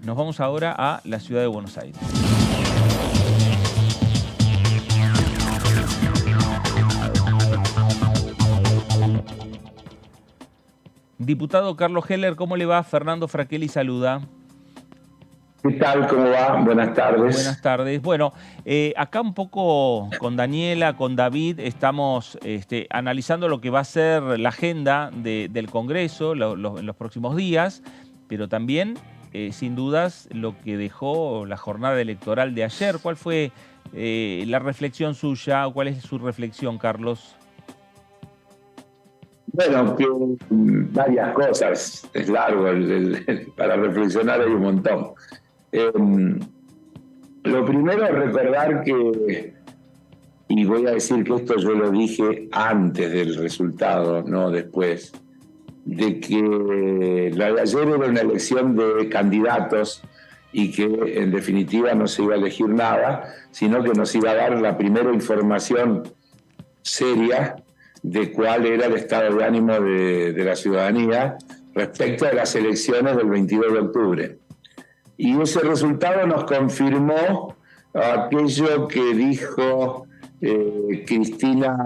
Nos vamos ahora a la ciudad de Buenos Aires. Diputado Carlos Heller, ¿cómo le va? Fernando Fraquelli saluda. ¿Qué tal? ¿Cómo va? Buenas tardes. Buenas tardes. Bueno, acá un poco con Daniela, con David, estamos analizando lo que va a ser la agenda del Congreso en los próximos días, pero también, sin dudas, lo que dejó la jornada electoral de ayer. ¿Cuál fue la reflexión suya? ¿Cuál es su reflexión, Carlos? Bueno, que varias cosas. Es largo, para reflexionar hay un montón. Lo primero es recordar que, y voy a decir que esto yo lo dije antes del resultado, no después, de que la de ayer era una elección de candidatos y que en definitiva no se iba a elegir nada, sino que nos iba a dar la primera información seria de cuál era el estado de ánimo de la ciudadanía respecto a las elecciones del 22 de octubre. Y ese resultado nos confirmó aquello que dijo Cristina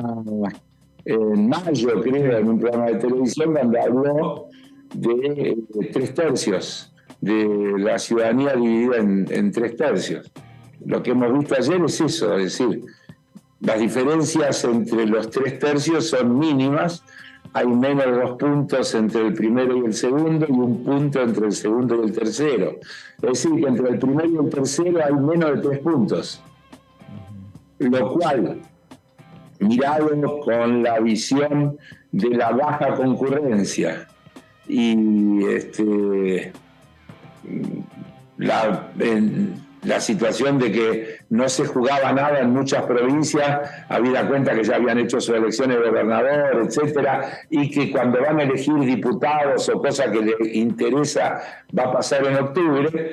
en mayo, creo, en un programa de televisión, donde habló de 3/3 de la ciudadanía dividida en 3/3. Lo que hemos visto ayer es eso, es decir, las diferencias entre los 3/3 son mínimas. Hay menos de 2 puntos entre el primero y el segundo y 1 punto entre el segundo y el tercero. Es decir, que entre el primero y el tercero hay menos de 3 puntos. Lo cual, mirado con la visión de la baja concurrencia y la situación de que no se jugaba nada en muchas provincias, habida cuenta que ya habían hecho sus elecciones de gobernador, etcétera, y que cuando van a elegir diputados o cosa que les interesa va a pasar en octubre,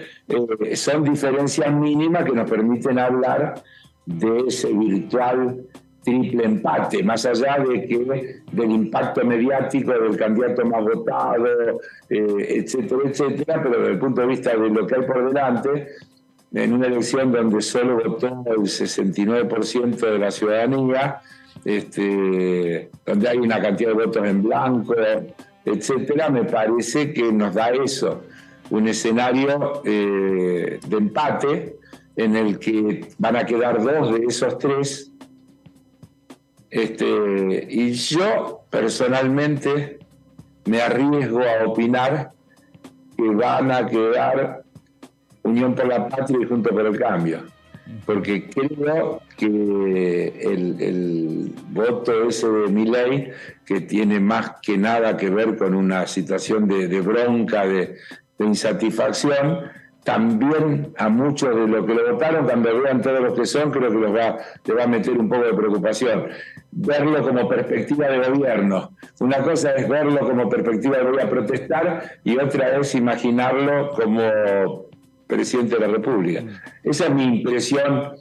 son diferencias mínimas que nos permiten hablar de ese virtual triple empate, más allá del impacto mediático del candidato más votado, etcétera, etcétera, pero desde el punto de vista de lo que hay por delante, en una elección donde solo votó el 69% de la ciudadanía, donde hay una cantidad de votos en blanco, etcétera, me parece que nos da eso, un escenario de empate en el que van a quedar 2 de esos 3. Y yo personalmente me arriesgo a opinar que van a quedar Unión por la Patria y Juntos por el Cambio, porque creo que el voto ese de Milei, que tiene más que nada que ver con una situación de bronca, de insatisfacción, también a muchos de los que lo votaron, cuando vean todos los que son, creo que les va a meter un poco de preocupación. Verlo como perspectiva de gobierno. Una cosa es verlo como perspectiva de voy a protestar y otra es imaginarlo como presidente de la República. Esa es mi impresión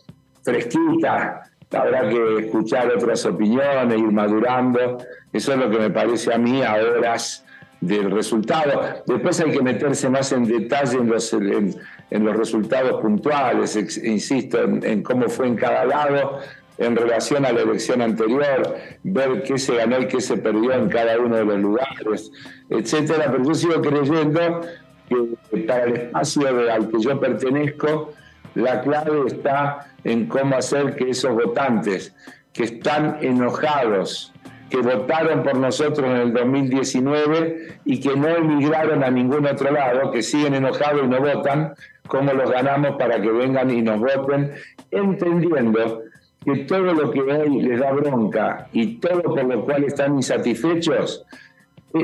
fresquita. Habrá que escuchar otras opiniones, ir madurando. Eso es lo que me parece a mí a horas del resultado. Después hay que meterse más en detalle en los resultados puntuales, insisto, en cómo fue en cada lado en relación a la elección anterior, ver qué se ganó y qué se perdió en cada uno de los lugares, etcétera. Pero yo sigo creyendo que para el espacio al que yo pertenezco, la clave está en cómo hacer que esos votantes que están enojados, que votaron por nosotros en el 2019 y que no emigraron a ningún otro lado, que siguen enojados y no votan, cómo los ganamos para que vengan y nos voten, entendiendo que todo lo que hoy les da bronca y todo por lo cual están insatisfechos,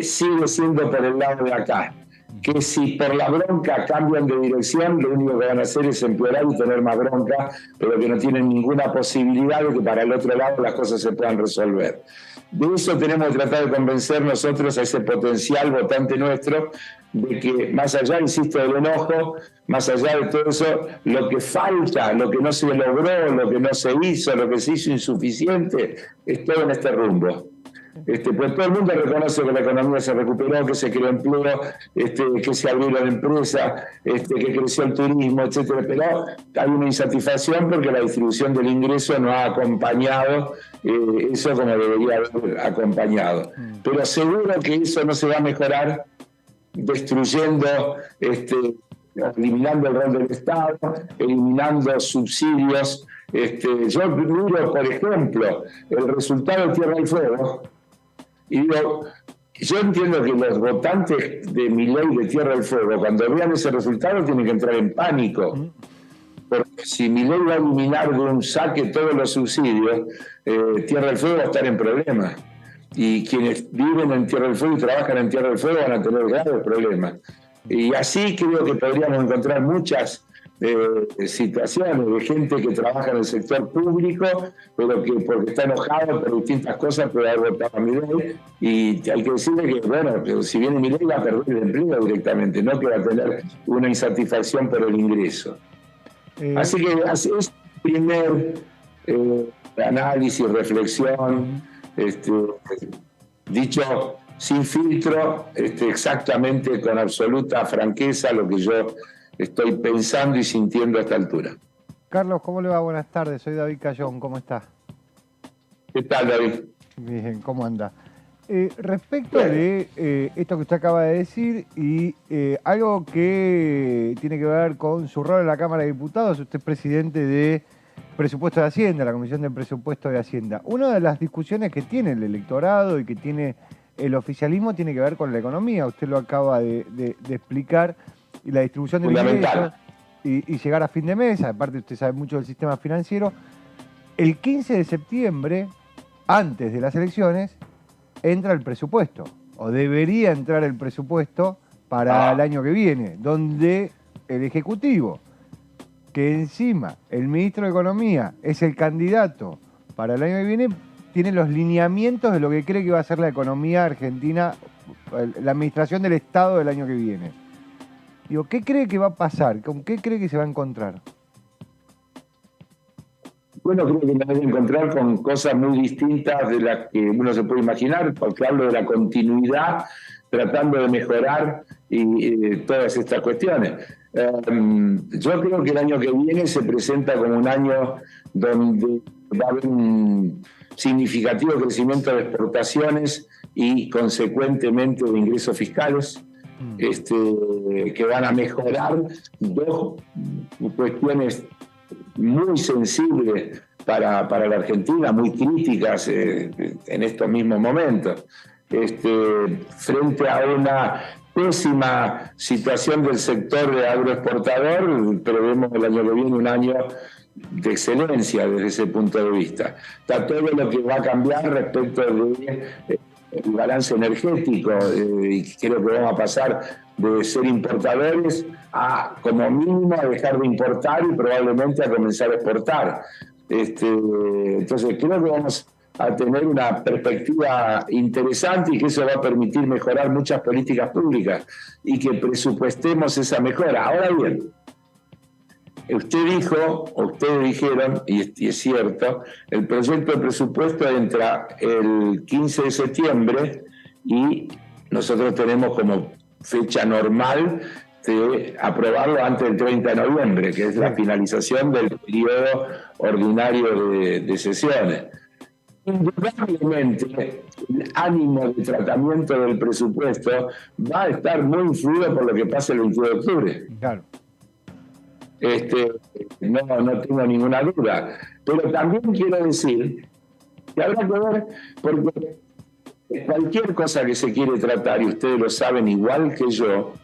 sigue siendo por el lado de acá. Que si por la bronca cambian de dirección, lo único que van a hacer es empeorar y tener más bronca, pero que no tienen ninguna posibilidad de que para el otro lado las cosas se puedan resolver. De eso tenemos que tratar de convencer nosotros a ese potencial votante nuestro, de que más allá, insisto, del enojo, más allá de todo eso, lo que falta, lo que no se logró, lo que no se hizo, lo que se hizo insuficiente, es todo en este rumbo. Pues todo el mundo reconoce que la economía se recuperó, que se creó empleo, que se abrieron empresas, que creció el turismo, etcétera, pero hay una insatisfacción porque la distribución del ingreso no ha acompañado eso como debería haber acompañado. Pero seguro que eso no se va a mejorar destruyendo, eliminando el rol del Estado, eliminando subsidios. Yo miro, por ejemplo, el resultado de Tierra del Fuego y digo, yo entiendo que los votantes de Milei de Tierra del Fuego, cuando vean ese resultado, tienen que entrar en pánico. Porque si Milei va a eliminar de un saque todos los subsidios, Tierra del Fuego va a estar en problemas. Y quienes viven en Tierra del Fuego y trabajan en Tierra del Fuego van a tener graves problemas. Y así creo que podríamos encontrar muchas situaciones de gente que trabaja en el sector público, pero que porque está enojado por distintas cosas puede haber votado a Milei, y hay que decirle que, bueno, pero si viene Milei va a perder el empleo directamente, no que va a tener una insatisfacción por el ingreso. Así que es el primer análisis, reflexión, dicho sin filtro, exactamente con absoluta franqueza lo que yo estoy pensando y sintiendo a esta altura. Carlos, ¿cómo le va? Buenas tardes, soy David Cayón, ¿cómo está? ¿Qué tal, David? Bien, ¿cómo anda? Respecto de esto que usted acaba de decir y algo que tiene que ver con su rol en la Cámara de Diputados, usted es presidente de Presupuesto de Hacienda, la Comisión de Presupuesto de Hacienda. Una de las discusiones que tiene el electorado y que tiene el oficialismo tiene que ver con la economía, usted lo acaba de explicar, y la distribución de ingresos y llegar a fin de mes, aparte usted sabe mucho del sistema financiero. El 15 de septiembre, antes de las elecciones, entra el presupuesto, o debería entrar el presupuesto para el año que viene, donde el Ejecutivo, que encima el ministro de Economía es el candidato para el año que viene, tiene los lineamientos de lo que cree que va a ser la economía argentina, la administración del Estado del año que viene. Digo, ¿qué cree que va a pasar? ¿Con qué cree que se va a encontrar? Bueno, creo que me voy a encontrar con cosas muy distintas de las que uno se puede imaginar, porque hablo de la continuidad, tratando de mejorar y todas estas cuestiones. Yo creo que el año que viene se presenta como un año donde va a haber un significativo crecimiento de exportaciones y consecuentemente de ingresos fiscales, que van a mejorar dos cuestiones muy sensibles para la Argentina, muy críticas en estos mismos momentos. Frente a una pésima situación del sector de agroexportador, prevemos el año que viene un año de excelencia desde ese punto de vista. Está todo lo que va a cambiar respecto de el balance energético, y creo que vamos a pasar de ser importadores a, como mínimo, a dejar de importar y probablemente a comenzar a exportar. Entonces creo que vamos a tener una perspectiva interesante y que eso va a permitir mejorar muchas políticas públicas y que presupuestemos esa mejora. Ahora bien, ustedes dijeron, y es cierto, el proyecto de presupuesto entra el 15 de septiembre y nosotros tenemos como fecha normal de aprobarlo antes del 30 de noviembre, que es la finalización del periodo ordinario de sesiones. Indudablemente, el ánimo de tratamiento del presupuesto va a estar muy influido por lo que pase el 22 de octubre. Claro. No tengo ninguna duda. Pero también quiero decir que habrá que ver, porque cualquier cosa que se quiere tratar, y ustedes lo saben igual que yo,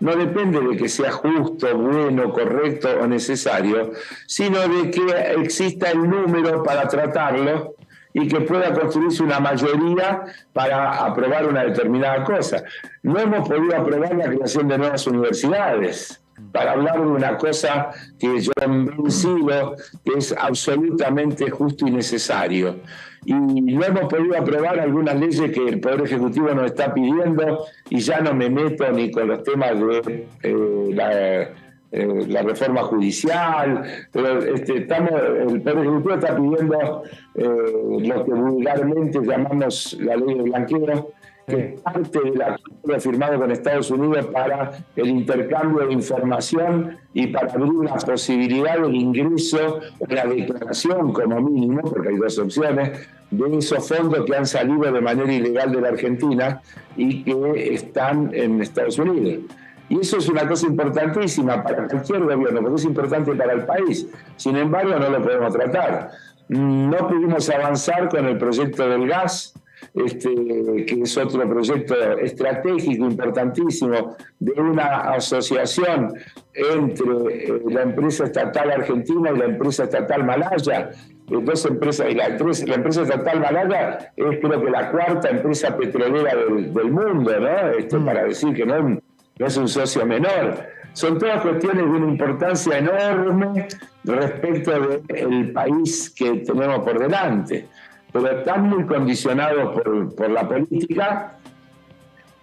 no depende de que sea justo, bueno, correcto o necesario, sino de que exista el número para tratarlo y que pueda construirse una mayoría para aprobar una determinada cosa. No hemos podido aprobar la creación de nuevas universidades, para hablar de una cosa que yo he convencido que es absolutamente justo y necesario. Y no hemos podido aprobar algunas leyes que el Poder Ejecutivo nos está pidiendo, y ya no me meto ni con los temas de la reforma judicial, pero el Poder Ejecutivo está pidiendo lo que vulgarmente llamamos la ley de blanqueo, que es parte del acuerdo firmado con Estados Unidos para el intercambio de información y para abrir la posibilidad del ingreso o la declaración como mínimo, porque hay dos opciones, de esos fondos que han salido de manera ilegal de la Argentina y que están en Estados Unidos. Y eso es una cosa importantísima para cualquier gobierno, porque es importante para el país. Sin embargo, no lo podemos tratar. No pudimos avanzar con el proyecto del gas, que es otro proyecto estratégico importantísimo de una asociación entre la empresa estatal argentina y la empresa estatal malaya. Dos empresas, y la empresa estatal malaya es creo que la cuarta empresa petrolera del mundo, ¿no? Para decir que no es un socio menor. Son todas cuestiones de una importancia enorme respecto del país que tenemos por delante, pero están muy condicionados por la política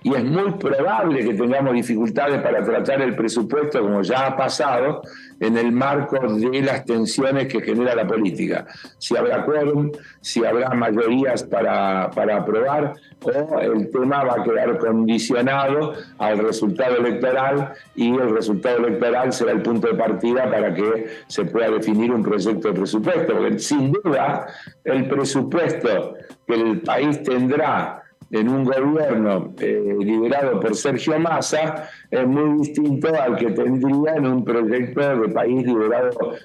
y es muy probable que tengamos dificultades para tratar el presupuesto, como ya ha pasado, en el marco de las tensiones que genera la política. Si habrá quórum, si habrá mayorías para aprobar, o el tema va a quedar condicionado al resultado electoral, y el resultado electoral será el punto de partida para que se pueda definir un proyecto de presupuesto. Porque sin duda el presupuesto que el país tendrá en un gobierno liderado por Sergio Massa es muy distinto al que tendría en un proyecto de país liderado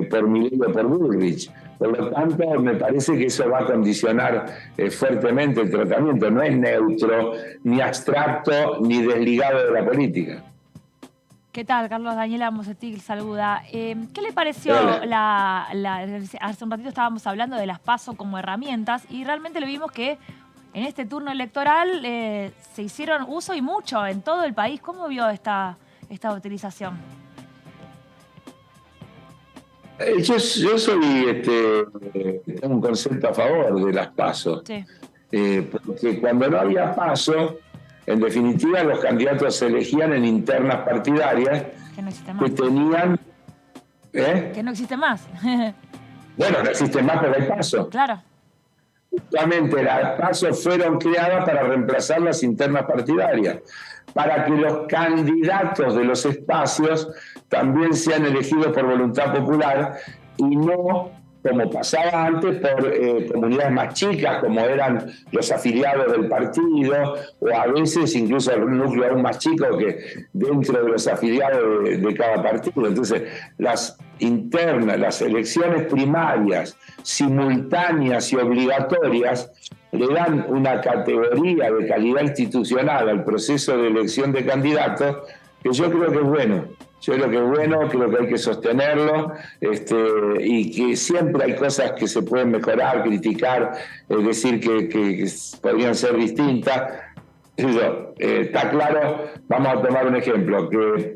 por Milei o por Bullrich. Por lo tanto, me parece que eso va a condicionar fuertemente el tratamiento. No es neutro, ni abstracto, ni desligado de la política. ¿Qué tal, Carlos? Daniela Mosetti saluda. ¿Qué le pareció hace un ratito estábamos hablando de las PASO como herramientas y realmente lo vimos que en este turno electoral se hicieron uso y mucho en todo el país? ¿Cómo vio esta utilización? Yo soy tengo un concepto a favor de las PASO. Sí. Porque cuando no había PASO, en definitiva los candidatos se elegían en internas partidarias que no existe más. Que tenían... Que no existe más. Bueno, no existe más porque hay PASO. Claro. Justamente las PASO fueron creadas para reemplazar las internas partidarias, para que los candidatos de los espacios también sean elegidos por voluntad popular y no, como pasaba antes, por comunidades más chicas, como eran los afiliados del partido, o a veces incluso un núcleo aún más chico que dentro de los afiliados de cada partido. Entonces, las internas, las elecciones primarias, simultáneas y obligatorias, le dan una categoría de calidad institucional al proceso de elección de candidatos que yo creo que es bueno. Yo creo que es bueno, creo que hay que sostenerlo, y que siempre hay cosas que se pueden mejorar, criticar, es decir, que podrían ser distintas. Está claro, vamos a tomar un ejemplo, que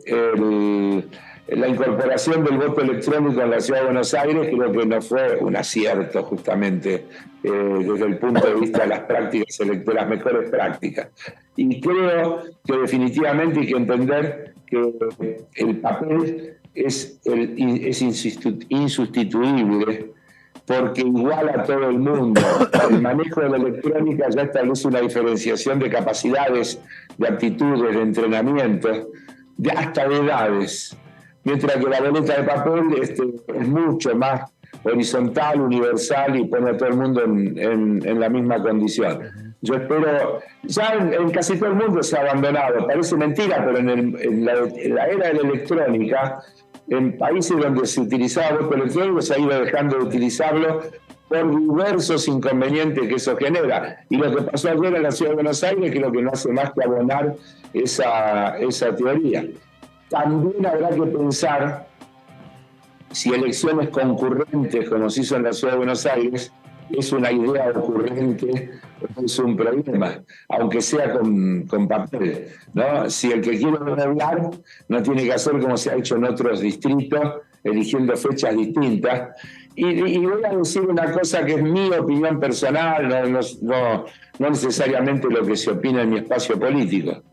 la incorporación del voto electrónico en la Ciudad de Buenos Aires creo que no fue un acierto justamente desde el punto de vista de las prácticas electorales, las mejores prácticas. Y creo que definitivamente hay que entender que el papel es insustituible porque iguala a todo el mundo. El manejo de la electrónica ya establece una diferenciación de capacidades, de aptitudes, de entrenamiento, hasta de edades. Mientras que la boleta de papel es mucho más horizontal, universal y pone a todo el mundo en la misma condición. Yo espero, ya en casi todo el mundo se ha abandonado, parece mentira, pero en la era de la electrónica, en países donde se utilizaba voto electrónico se ha ido dejando de utilizarlo por diversos inconvenientes que eso genera. Y lo que pasó ayer en la Ciudad de Buenos Aires creo que no hace más que abonar esa teoría. También habrá que pensar si elecciones concurrentes, como se hizo en la Ciudad de Buenos Aires, es una idea ocurrente o es un problema, aunque sea con papel, ¿no? Si el que quiere hablar no tiene que hacer como se ha hecho en otros distritos, eligiendo fechas distintas. Y voy a decir una cosa que es mi opinión personal, no necesariamente lo que se opina en mi espacio político.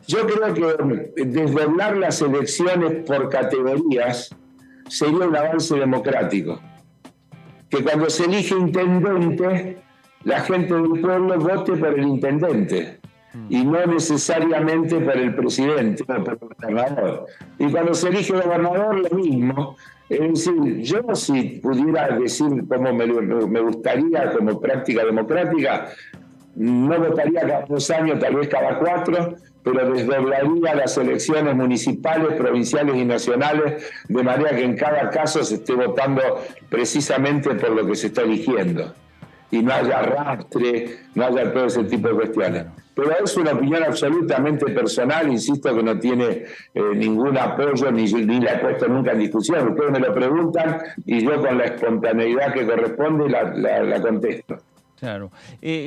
Yo creo que desdoblar las elecciones por categorías sería un avance democrático. Que cuando se elige intendente, la gente del pueblo vote por el intendente y no necesariamente por el presidente o por el gobernador. Y cuando se elige gobernador, lo mismo. Es decir, yo si pudiera decir cómo me gustaría como práctica democrática, no votaría cada 2 años, tal vez cada 4, pero desdoblaría las elecciones municipales, provinciales y nacionales, de manera que en cada caso se esté votando precisamente por lo que se está eligiendo. Y no haya arrastre, no haya todo ese tipo de cuestiones. Pero es una opinión absolutamente personal, insisto que no tiene ningún apoyo, ni la he puesto nunca en discusión. Ustedes me lo preguntan y yo con la espontaneidad que corresponde la contesto. Claro.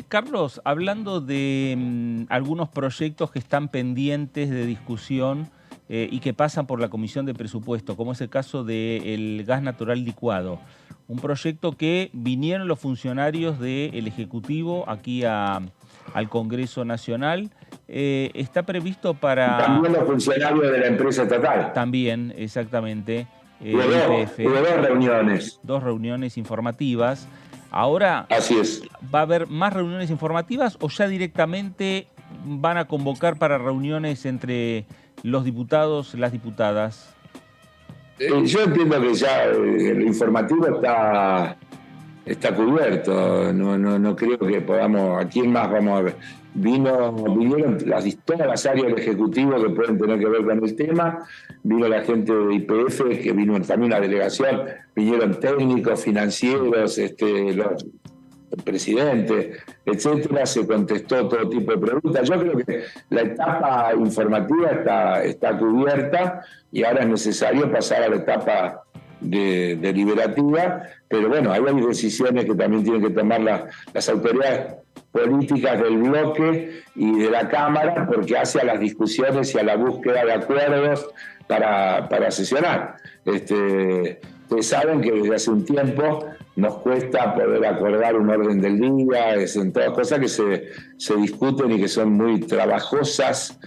Carlos, hablando de algunos proyectos que están pendientes de discusión y que pasan por la Comisión de Presupuesto, como es el caso del gas natural licuado, un proyecto que vinieron los funcionarios del Ejecutivo aquí al Congreso Nacional, está previsto para... También los funcionarios de la empresa estatal. También, exactamente. Hubo 2 reuniones. 2 reuniones informativas. Ahora, así es. ¿Va a haber más reuniones informativas o ya directamente van a convocar para reuniones entre los diputados, las diputadas? Yo entiendo que ya el informativo está cubierto. No creo que podamos... ¿A quién más vamos a ver? Vinieron todas las áreas del Ejecutivo que pueden tener que ver con el tema. Vino la gente de YPF, que vino también una delegación. Vinieron técnicos, financieros, el presidente, etcétera. Se contestó todo tipo de preguntas. Yo creo que la etapa informativa está cubierta y ahora es necesario pasar a la etapa deliberativa, pero bueno, hay decisiones que también tienen que tomar las autoridades políticas del bloque y de la Cámara, porque hace a las discusiones y a la búsqueda de acuerdos para sesionar. Ustedes saben que desde hace un tiempo nos cuesta poder acordar un orden del día, son todas cosas que se discuten y que son muy trabajosas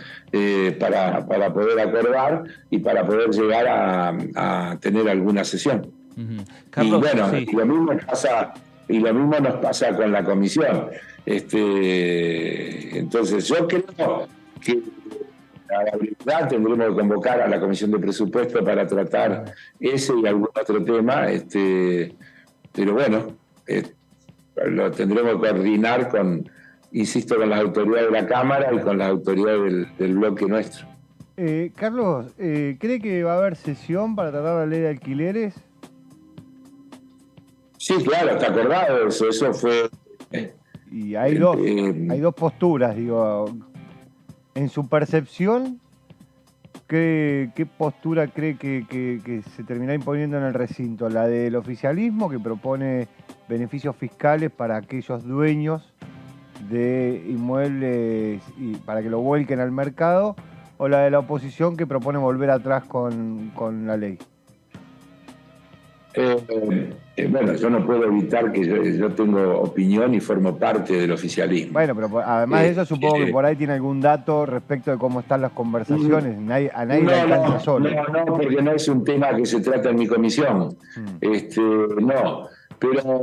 para poder acordar y para poder llegar a tener alguna sesión. Carlos, y bueno, sí. y lo mismo nos pasa con la comisión. Entonces yo creo que a la verdad tendremos que convocar a la Comisión de Presupuesto para tratar ese y algún otro tema, pero bueno, lo tendremos que coordinar con las autoridades de la Cámara y con las autoridades del bloque nuestro. Carlos, ¿cree que va a haber sesión para tratar la ley de alquileres? Sí, claro, está acordado eso fue... Y hay dos posturas, digo. En su percepción, ¿qué postura cree que se terminará imponiendo en el recinto? ¿La del oficialismo, que propone beneficios fiscales para aquellos dueños de inmuebles y para que lo vuelquen al mercado? ¿O la de la oposición, que propone volver atrás con la ley? Bueno, yo no puedo evitar que yo tengo opinión y formo parte del oficialismo. Bueno, pero además de eso, supongo que por ahí tiene algún dato respecto de cómo están las conversaciones. A nadie le alcanza solo. No, porque no es un tema que se trata en mi comisión. No, pero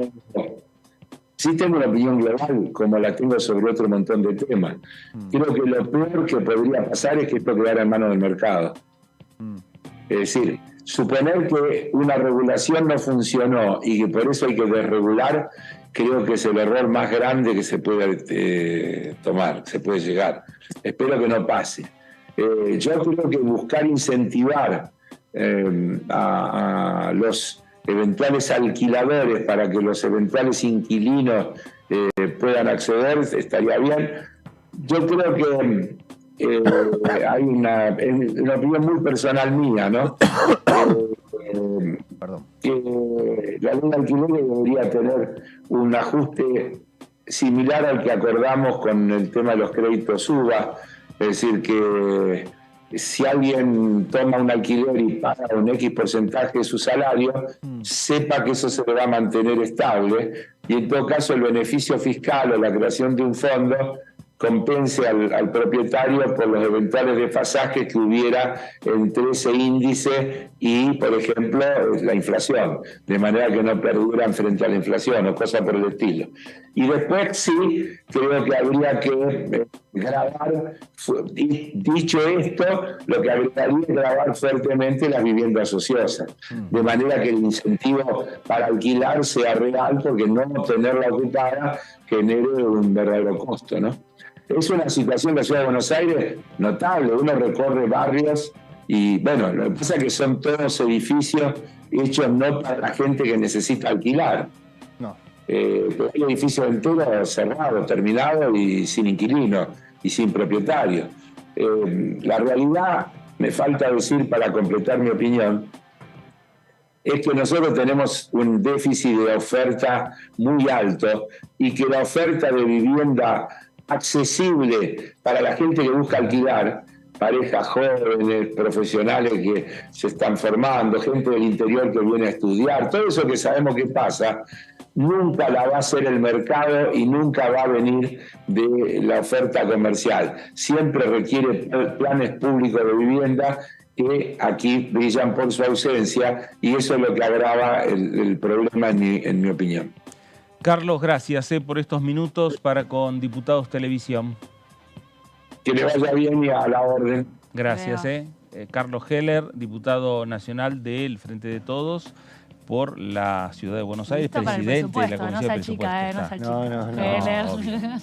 sí tengo una opinión global, como la tengo sobre otro montón de temas. Creo que lo peor que podría pasar es que esto quedara en manos del mercado. Es decir, suponer que una regulación no funcionó y que por eso hay que desregular, creo que es el error más grande que se puede tomar, se puede llegar. Espero que no pase. Yo creo que buscar incentivar a los eventuales alquiladores para que los eventuales inquilinos puedan acceder estaría bien. Yo creo que hay una opinión muy personal mía, ¿no? Que la ley de alquileres debería tener un ajuste similar al que acordamos con el tema de los créditos UBA, es decir, que si alguien toma un alquiler y paga un X porcentaje de su salario, sepa que eso se le va a mantener estable y en todo caso el beneficio fiscal o la creación de un fondo compense al propietario por los eventuales desfasajes que hubiera entre ese índice y, por ejemplo, la inflación, de manera que no perduran frente a la inflación o cosas por el estilo. Y después sí, creo que habría que grabar, dicho esto, lo que habría que grabar fuertemente las viviendas ociosas, de manera que el incentivo para alquilar sea real, porque no tenerla ocupada genere un verdadero costo, ¿no? Es una situación en la Ciudad de Buenos Aires notable. Uno recorre barrios y, bueno, lo que pasa es que son todos edificios hechos no para la gente que necesita alquilar. No. Pero hay edificios enteros cerrados, terminados y sin inquilino y sin propietario. La realidad, me falta decir para completar mi opinión, es que nosotros tenemos un déficit de oferta muy alto y que la oferta de vivienda accesible para la gente que busca alquilar, parejas jóvenes, profesionales que se están formando, gente del interior que viene a estudiar, todo eso que sabemos que pasa, nunca la va a hacer el mercado y nunca va a venir de la oferta comercial. Siempre requiere planes públicos de vivienda que aquí brillan por su ausencia, y eso es lo que agrava el problema en mi opinión. Carlos, gracias por estos minutos para con Diputados Televisión. Que le vaya bien y a la orden. Gracias. Carlos Heller, diputado nacional del Frente de Todos por la Ciudad de Buenos Aires, Listo para el presidente de la presupuesto, Comisión de no se Presupuestos. achica, no se achica. No. No, obvio.